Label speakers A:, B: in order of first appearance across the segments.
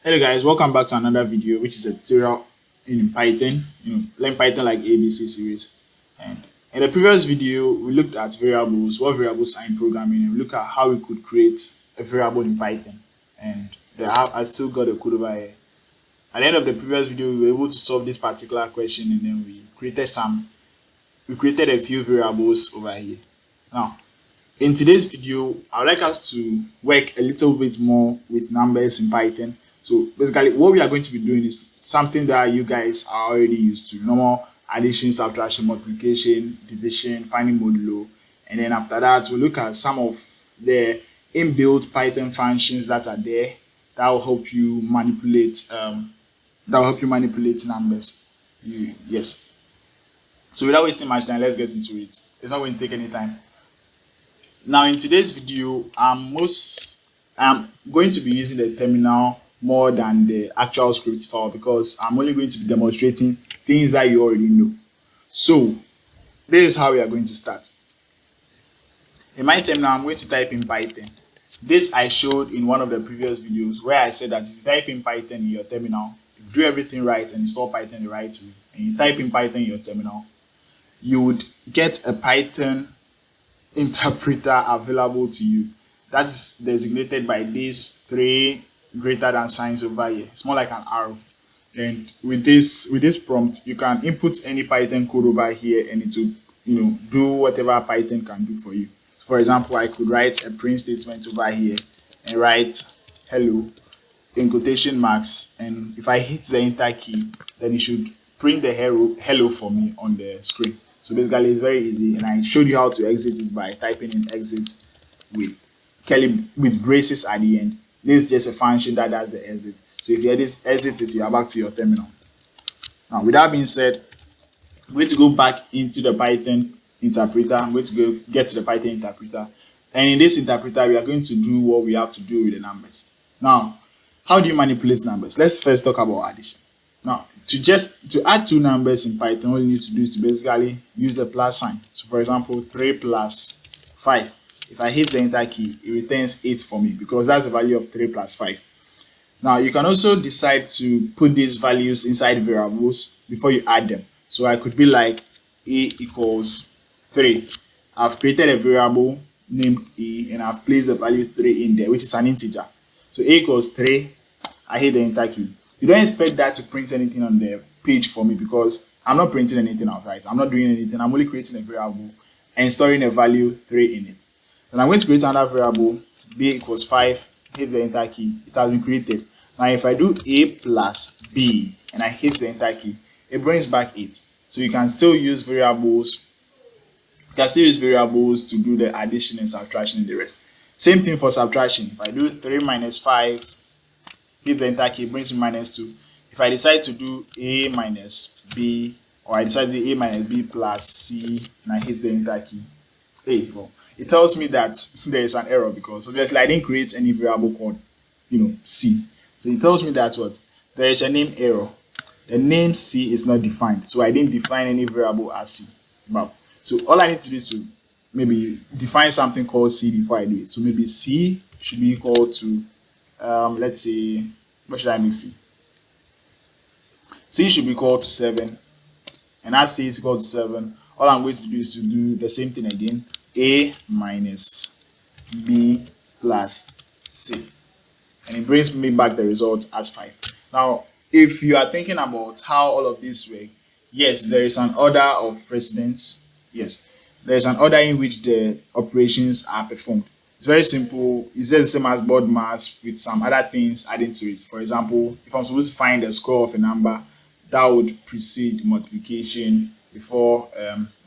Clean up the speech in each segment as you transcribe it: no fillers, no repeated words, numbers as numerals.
A: Hello guys, welcome back to another video, which is a tutorial in Python. Learn Python like ABC series. And in the previous video, we looked at variables, what variables are in programming, and we looked at how we could create a variable in Python. And I still got a code over here. At the end of the previous video, we were able to solve this particular question, and then we created a few variables over here. Now, in today's video, I would like us to work a little bit more with numbers in Python. So basically, what we are going to be doing is something that you guys are already used to: normal addition, subtraction, multiplication, division, finding modulo. And then after that, we'll look at some of the inbuilt Python functions that are there that will help you manipulate numbers. Yes. So without wasting much time, let's get into it. It's not going to take any time. Now in today's video, I'm going to be using the terminal more than the actual script file because I'm only going to be demonstrating things that you already know. So this is how we are going to start. In my terminal, I'm going to type in Python. This I showed in one of the previous videos where I said that if you type in Python in your terminal, if you do everything right and install Python the right way, and you type in Python in your terminal, you would get a Python interpreter available to you. That's designated by these three greater than signs over here. It's more like an arrow. And with this prompt, you can input any Python code over here and it will do whatever Python can do for you. For example, I could write a print statement over here and write hello in quotation marks, and if I hit the enter key, then it should print the hello for me on the screen. So basically it's very easy, and I showed you how to exit it by typing in exit with braces at the end. This is just a function that does the exit. So if you exit it, you are back to your terminal. Now with that being said, I'm going to go back into the Python interpreter. I'm going to go get to the Python interpreter, and in this interpreter we are going to do what we have to do with the numbers. Now, how do you manipulate numbers? Let's first talk about addition. Now, to add two numbers in Python, all you need to do is to basically use the plus sign. So for example, 3 plus 5. If I hit the enter key, it returns 8 for me because that's the value of 3 plus 5. Now, you can also decide to put these values inside variables before you add them. So I could be like a equals 3. I've created a variable named a and I've placed the value 3 in there, which is an integer. So a equals 3, I hit the enter key. You don't expect that to print anything on the page for me because I'm not printing anything out, right? I'm not doing anything. I'm only creating a variable and storing a value 3 in it. Then I'm going to create another variable, b equals 5, hit the enter key. It has been created. Now if I do a plus b and I hit the enter key, it brings back 8. So you can still use variables. You can still use variables to do the addition and subtraction and the rest. Same thing for subtraction. If I do 3 minus 5, hit the enter key, brings me minus 2. If I decide to do a minus b, or I decide to do a minus b plus c, and I hit the enter key, it tells me that there is an error because obviously I didn't create any variable called c. So it tells me that what? There is a name error. The name c is not defined. So I didn't define any variable as c. So all I need to do is to maybe define something called c before I do it. So maybe c should be equal to let's say, what should I make c? C should be equal to 7, and as c is equal to 7, all I'm going to do is to do the same thing again: a minus b plus c, and it brings me back the result as 5. Now, if you are thinking about how all of this work, yes, there is an order of precedence. Yes, there is an order in which the operations are performed. It's very simple. It's just the same as board mass with some other things added to it. For example, if I'm supposed to find the score of a number, that would precede multiplication before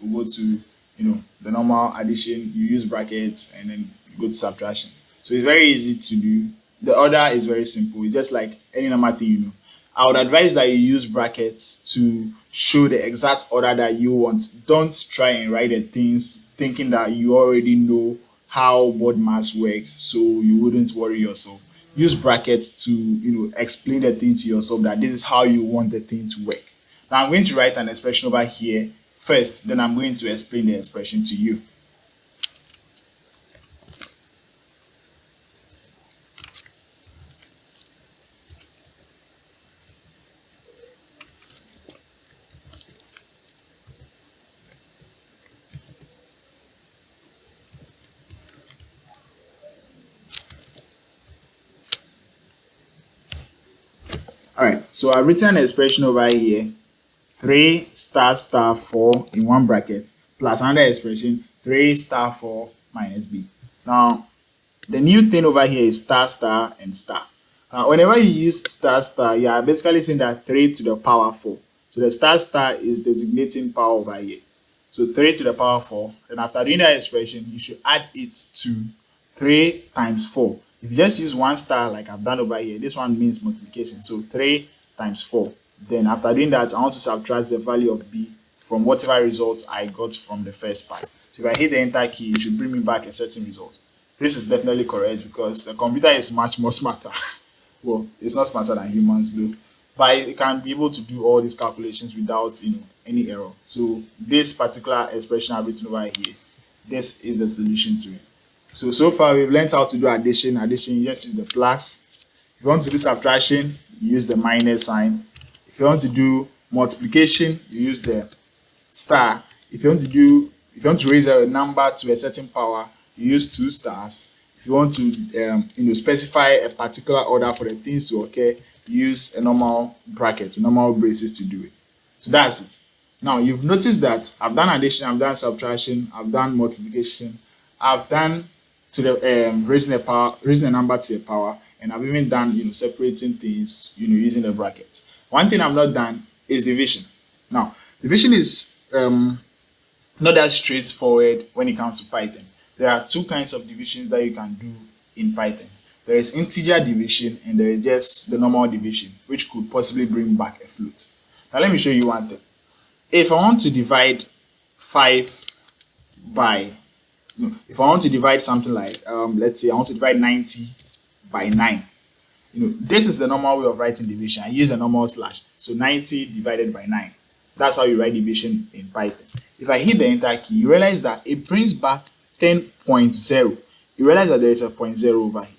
A: we go to the normal addition. You use brackets and then you go to subtraction. So it's very easy to do. The order is very simple. It's just like any normal thing. I would advise that you use brackets to show the exact order that you want. Don't try and write the things thinking that you already know how board mass works, so you wouldn't worry yourself. Use brackets to explain the thing to yourself that this is how you want the thing to work. Now I'm going to write an expression over here first, then I'm going to explain the expression to you. All right, so I've written an expression over here, 3 star star 4 in one bracket plus another expression, 3 star 4 minus b. Now, the new thing over here is star star and star. Whenever you use star star, you are basically saying that 3 to the power 4. So the star star is designating power over here. So 3 to the power 4. Then after doing that expression, you should add it to 3 times 4. If you just use one star like I've done over here, this one means multiplication. So 3 times 4. Then after doing that, I want to subtract the value of b from whatever results I got from the first part. So if I hit the enter key, it should bring me back a certain result. This is definitely correct because the computer is much more smarter. Well, it's not smarter than humans, but it can be able to do all these calculations without any error. So this particular expression I've written over here, this is the solution to it. So far we've learned how to do addition. Addition, you just use the plus. If you want to do subtraction, you use the minus sign. If you want to do multiplication, you use the star. If you want to raise a number to a certain power, you use 2 stars. If you want to specify a particular order for the things to occur, you use a normal bracket, a normal braces to do it. So that's it. Now you've noticed that I've done addition, I've done subtraction, I've done multiplication, I've done to the raising a number to a power, and I've even done separating things using the bracket. One thing I've not done is division. Now division is not that straightforward when it comes to Python. There are two kinds of divisions that you can do in Python. There is integer division and there is just the normal division, which could possibly bring back a float. Now let me show you one thing. If I want to divide 5 by, if I want to divide something like, let's say I want to divide 90 by 9. This is the normal way of writing division. I use a normal slash. So 90 divided by 9. That's how you write division in Python. If I hit the enter key, you realize that it brings back 10.0. You realize that there is a 0.0 over here.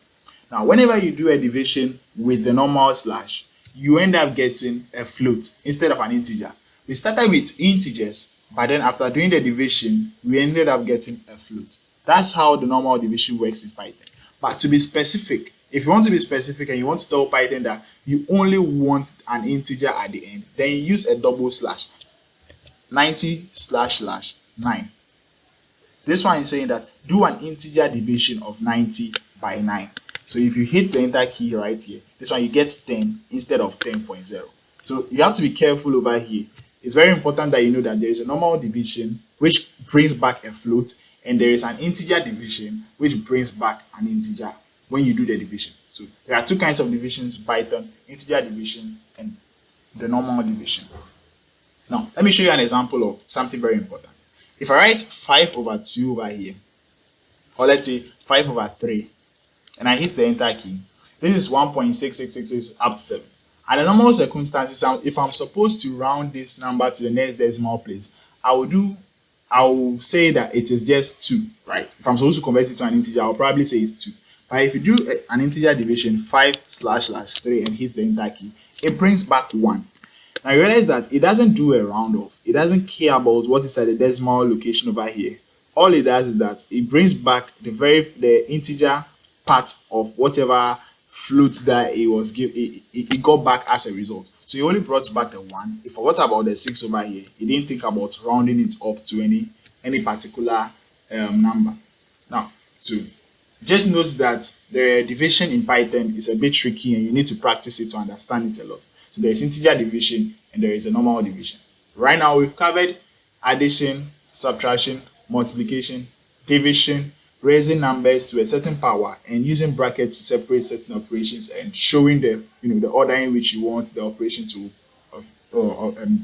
A: Now, whenever you do a division with the normal slash, you end up getting a float instead of an integer. We started with integers, but then after doing the division, we ended up getting a float. That's how the normal division works in Python. But to be specific, if you want to be specific and you want to tell Python that you only want an integer at the end, then you use a double slash. 90//9. This one is saying that do an integer division of 90 by 9. So if you hit the enter key right here, this one you get 10 instead of 10.0. So you have to be careful over here. It's very important that you know that there is a normal division which brings back a float, and there is an integer division which brings back an integer when you do the division. So there are two kinds of divisions in Python: integer division and the normal division. Now, let me show you an example of something very important. If I write 5 over 2 over here, or let's say 5 over 3, and I hit the enter key, this is 1.6666 up to 7. Under normal circumstances, if I'm supposed to round this number to the next decimal place, I will say that it is just 2, right? If I'm supposed to convert it to an integer, I'll probably say it's 2. But if you do an integer division, 5//3, and hit the enter key, it brings back 1. Now you realize that it doesn't do a round off. It doesn't care about what is at the decimal location over here. All it does is that it brings back the integer part of whatever float that it got back as a result. So he only brought back the 1. He forgot about the 6 over here. He didn't think about rounding it off to any particular number. Now, so just note that the division in Python is a bit tricky and you need to practice it to understand it a lot. So there is integer division and there is a normal division. Right now we've covered addition, subtraction, multiplication, division, raising numbers to a certain power, and using brackets to separate certain operations and showing the the order in which you want the operation to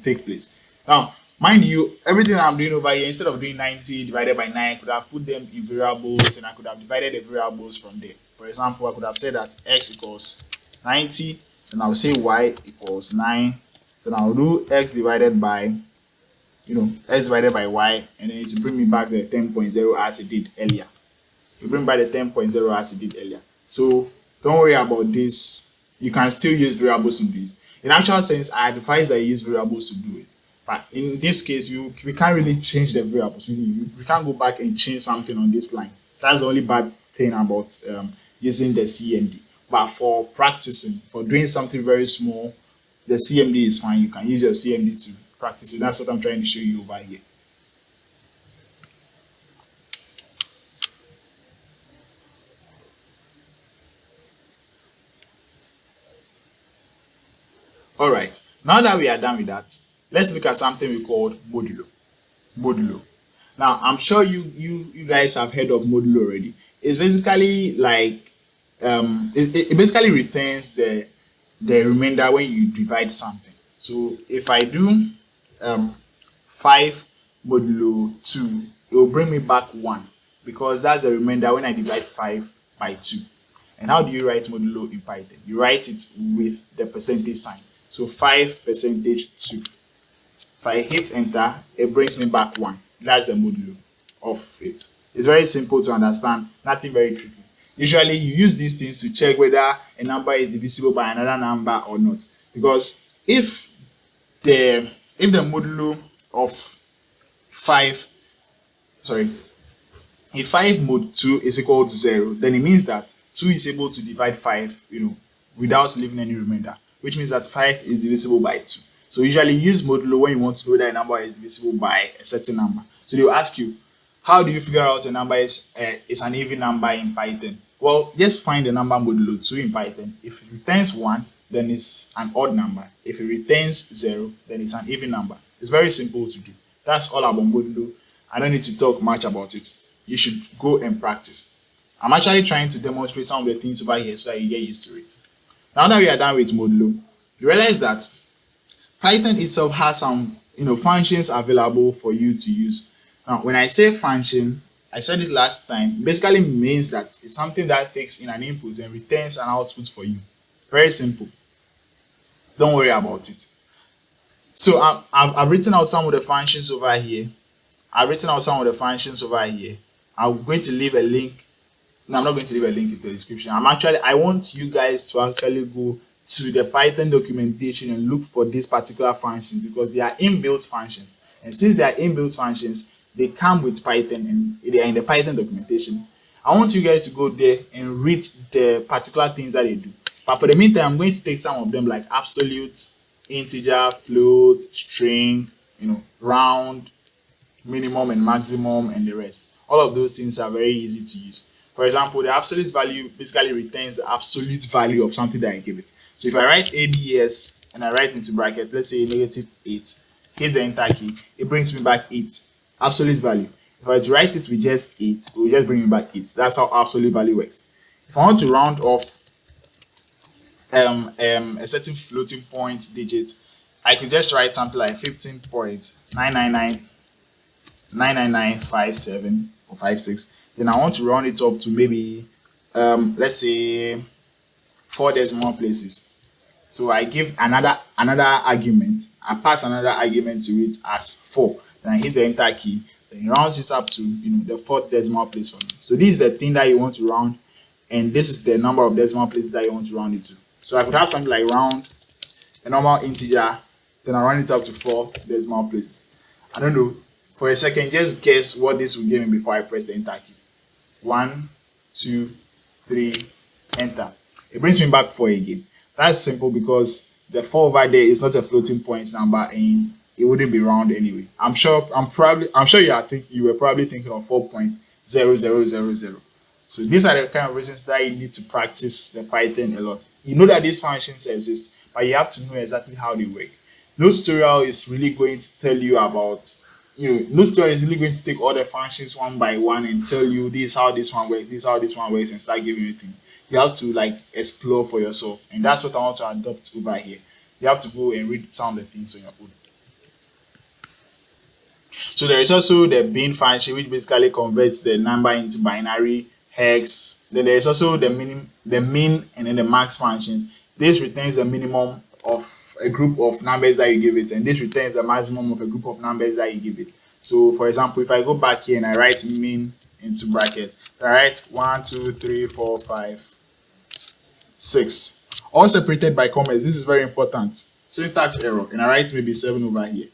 A: take place. Now, mind you, everything I'm doing over here, instead of doing 90 divided by 9, I could have put them in variables and I could have divided the variables from there. For example, I could have said that x equals 90, then I'll say y equals 9, then I'll do x divided by x divided by y, and then it will bring me back the 10.0 as it did earlier. You bring back the 10.0 as it did earlier. So don't worry about this. You can still use variables to do this. In actual sense, I advise that you use variables to do it. But in this case, we can't really change the variables. We can't go back and change something on this line. That's the only bad thing about using the C and D. But for practicing, for doing something very small, the CMD is fine. You can use your CMD to practice it. That's what I'm trying to show you over here. All right. Now that we are done with that, let's look at something we call modulo. Modulo. Now, I'm sure you guys have heard of modulo already. It's basically like it basically returns the remainder when you divide something. So if I do um 5 modulo 2, it will bring me back 1 because that's the remainder when I divide 5 by 2. And how do you write modulo in Python? You write it with the percentage sign. So 5 percentage 2. If I hit enter, it brings me back 1. That's the modulo of it. It's very simple to understand, nothing very tricky. Usually you use these things to check whether a number is divisible by another number or not. Because if the modulo of 5, sorry, if 5 mod 2 is equal to 0, then it means that 2 is able to divide 5, without leaving any remainder, which means that 5 is divisible by 2. So usually use modulo when you want to know whether a number is divisible by a certain number. So they will ask you, how do you figure out a number is an even number in Python? Well, just find the number modulo 2 in Python. If it returns 1, then it's an odd number. If it returns 0, then it's an even number. It's very simple to do. That's all about modulo. I don't need to talk much about it. You should go and practice. I'm actually trying to demonstrate some of the things over here so that you get used to it. Now that we are done with modulo, you realize that Python itself has some functions available for you to use. Now, when I say function, I said it last time, basically means that it's something that takes in an input and returns an output for you. Very simple. Don't worry about it. So I've written out some of the functions over here. I'm going to leave a link. No, I'm not going to leave a link in the description. I want you guys to actually go to the Python documentation and look for these particular functions because they are inbuilt functions. And since they are inbuilt functions, they come with Python and they are in the Python documentation. I want you guys to go there and read the particular things that they do. But for the meantime, I'm going to take some of them like absolute, integer, float, string, round, minimum and maximum, and the rest. All of those things are very easy to use. For example, the absolute value basically returns the absolute value of something that I give it. So if I write ABS and I write into bracket, let's say -8, hit the enter key, it brings me back 8, absolute value. If I were to write it with just 8, it will just bring me back 8. That's how absolute value works. If I want to round off a certain floating point digit, I could just write something like 15.999 or 56. Then I want to round it up to maybe let's say 4 decimal places. So I give another argument. I pass another argument to it as 4. Then I hit the enter key. Then it rounds this up to the 4th decimal place for me. So this is the thing that you want to round, and this is the number of decimal places that you want to round it to. So I could have something like round a normal integer, then I round it up to 4 decimal places. I don't know. For a second, just guess what this will give me before I press the enter key. 1, 2, 3, enter. It brings me back 4 again. That's simple because the 4 over there is not a floating point number and it wouldn't be round anyway. I'm sure you were probably thinking of 4.0000. So these are the kind of reasons that you need to practice the Python a lot. You know that these functions exist, but you have to know exactly how they work. No tutorial is really going to tell you about no tutorial is really going to take all the functions one by one and tell you this is how this one works, this is how this one works, and start giving you things. You have to explore for yourself, and that's what I want to adopt over here. You have to go and read some of the things on your own. So there is also the bin function, which basically converts the number into binary, hex. Then there is also the min, and then the max functions. This returns the minimum of a group of numbers that you give it, and this returns the maximum of a group of numbers that you give it. So for example, if I go back here and I write min into brackets, I write 1, 2, 3, 4, 5, 6, all separated by commas. This is very important. Syntax error, and I write maybe 7 over here.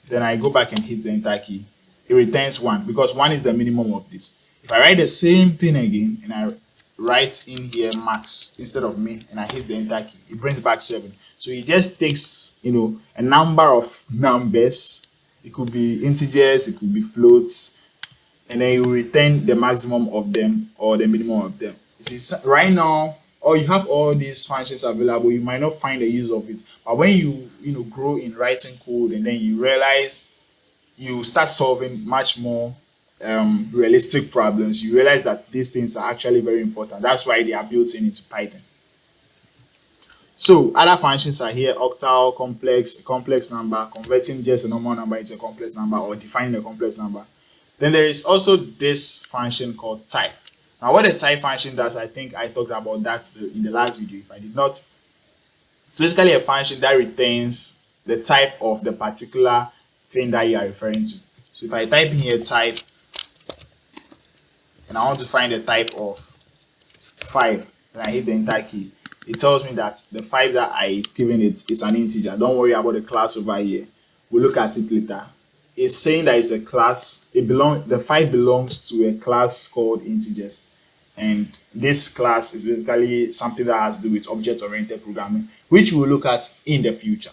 A: Then I go back and hit the enter key. It returns 1 because 1 is the minimum of this. If I write the same thing again and I write in here max instead of me and I hit the enter key, it brings back 7. So it just takes, a number of numbers. It could be integers, it could be floats, and then you return the maximum of them or the minimum of them. You see, right now, or you have all these functions available, you might not find the use of it. But when you grow in writing code and then you realize you start solving much more realistic problems, you realize that these things are actually very important. That's why they are built in into Python. So other functions are here: octal, complex, a complex number, converting just a normal number into a complex number, or defining a complex number. Then there is also this function called type. Now what the type function does, I think I talked about that in the last video. If I did not, it's basically a function that retains the type of the particular thing that you are referring to. So if I type in here type and I want to find the type of 5 and I hit the enter key, it tells me that the 5 that I've given it is an integer. Don't worry about the class over here. We'll look at it later. It's saying that it's a class. The 5 belongs to a class called integers. And this class is basically something that has to do with object-oriented programming, which we'll look at in the future.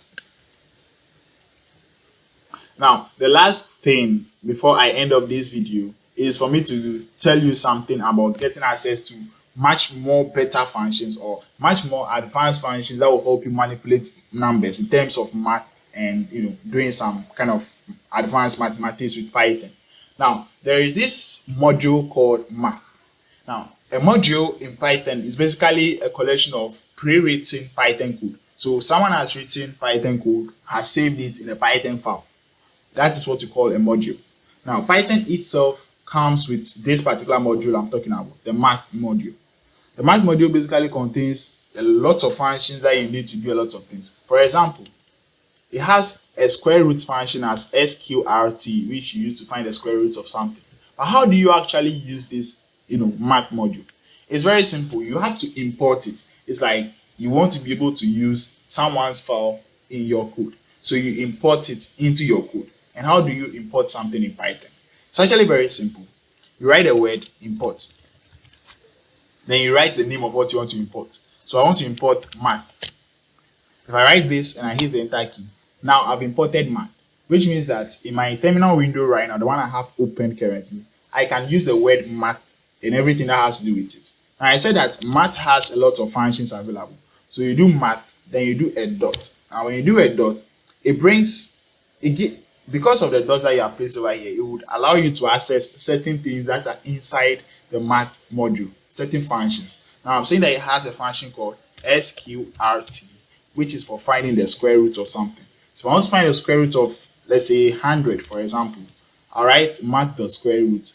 A: Now, the last thing before I end up this video is for me to tell you something about getting access to much more better functions or much more advanced functions that will help you manipulate numbers in terms of math and doing some kind of advanced mathematics with Python. Now, there is this module called math. Now, a module in Python is basically a collection of pre-written Python code. So someone has written Python code, has saved it in a Python file. That is what you call a module. Now, Python itself comes with this particular module I'm talking about, the math module. The math module basically contains a lot of functions that you need to do a lot of things. For example, it has a square root function as sqrt, which you use to find the square root of something. But how do you actually use this, math module? It's very simple. You have to import it. It's like you want to be able to use someone's file in your code. So you import it into your code. And how do you import something in Python? It's actually very simple. You write the word import. Then you write the name of what you want to import. So I want to import math. If I write this and I hit the enter key, now I've imported math, which means that in my terminal window right now, the one I have open currently, I can use the word math and everything that has to do with it. Now I said that math has a lot of functions available. So you do math, then you do a dot. Now when you do a dot, because of the dots that you have placed over here, it would allow you to access certain things that are inside the math module, certain functions. Now I'm saying that it has a function called sqrt, which is for finding the square root of something. So if I want to find the square root of, let's say, 100, for example, I'll write math.square root,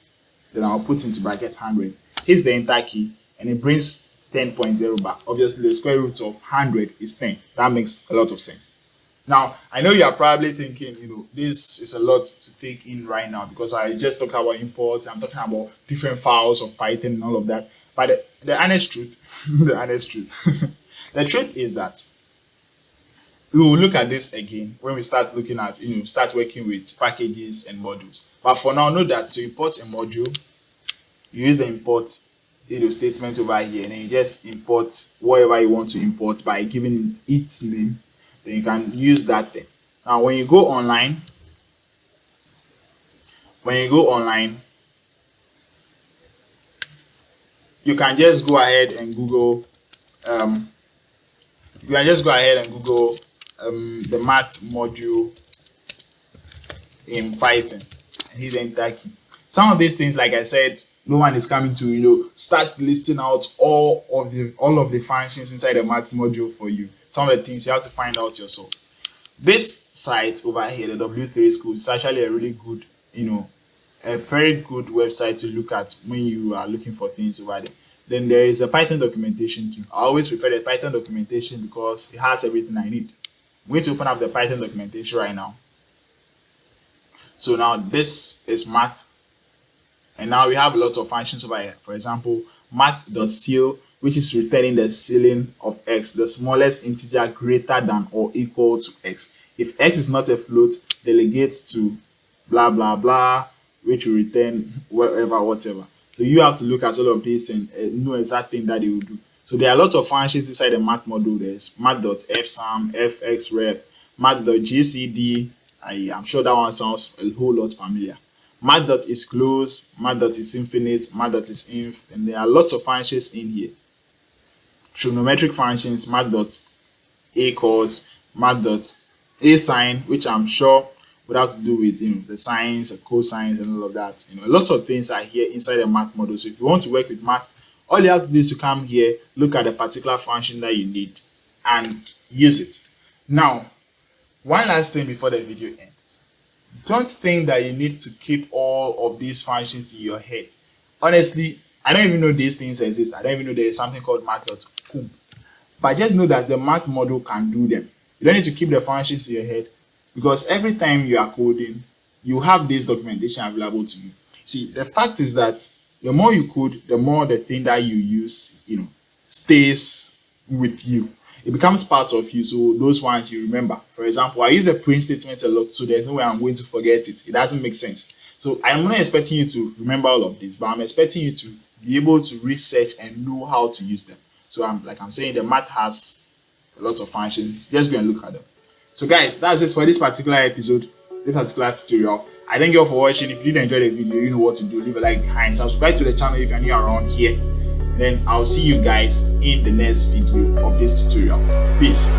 A: then I'll put into bracket 100, hit the enter key, and it brings 10.0 back. Obviously, the square root of 100 is 10. That makes a lot of sense. Now, I know you are probably thinking, this is a lot to take in right now because I just talked about imports, I'm talking about different files of Python and all of that. But the honest truth, the truth is that we will look at this again when we start looking at, start working with packages and modules. But for now, know that to import a module, you use the import statement over here, and then you just import whatever you want to import by giving it its name. Then you can use that thing. Now, when you go online, you can just go ahead and Google. The math module in Python and hit the enter key. Some of these things, like I said, no one is coming to start listing out all of the functions inside the math module for you. Some of the things you have to find out yourself. This site over here, the W3 School, is actually a really good, a very good website to look at when you are looking for things over there. Then there is a Python documentation too. I always prefer the Python documentation because it has everything I need. I'm going to open up the Python documentation right now. So now this is math. And now we have a lot of functions over here. For example, math.ceil, which is returning the ceiling of x, the smallest integer greater than or equal to x. If x is not a float, delegates to blah, blah, blah, which will return whatever. So you have to look at all of this and know exact thing that they will do. So there are a lot of functions inside the math module. There's math.fsum, fxrep, math.gcd. I'm sure that one sounds a whole lot familiar. Math.isClose, math.isinfinite, math.isinf, and there are lots of functions in here. Trigonometric functions, math.acos, math.asine, which I'm sure would have to do with the sines, the cosines, and all of that. A lot of things are here inside the math model. So if you want to work with math, all you have to do is to come here, look at the particular function that you need, and use it. Now, one last thing before the video ends. Don't think that you need to keep all of these functions in your head. Honestly, I don't even know these things exist. I don't even know there is something called math.com. But just know that the math model can do them. You don't need to keep the functions in your head, because every time you are coding, you have this documentation available to you. See, the fact is that the more you code, the more the thing that you use, stays with you. It becomes part of you. So those ones you remember. For example, I use the print statement a lot, so there's no way I'm going to forget it. It doesn't make sense. So I'm not expecting you to remember all of this, but I'm expecting you to be able to research and know how to use them. So I'm saying the math has a lot of functions. Just go and look at them. So guys, that's it for this particular episode, this particular tutorial. I thank you all for watching. If you did enjoy the video, you know what to do. Leave a like behind. Subscribe to the channel if you're new around here. And then I'll see you guys in the next video of this tutorial. Peace.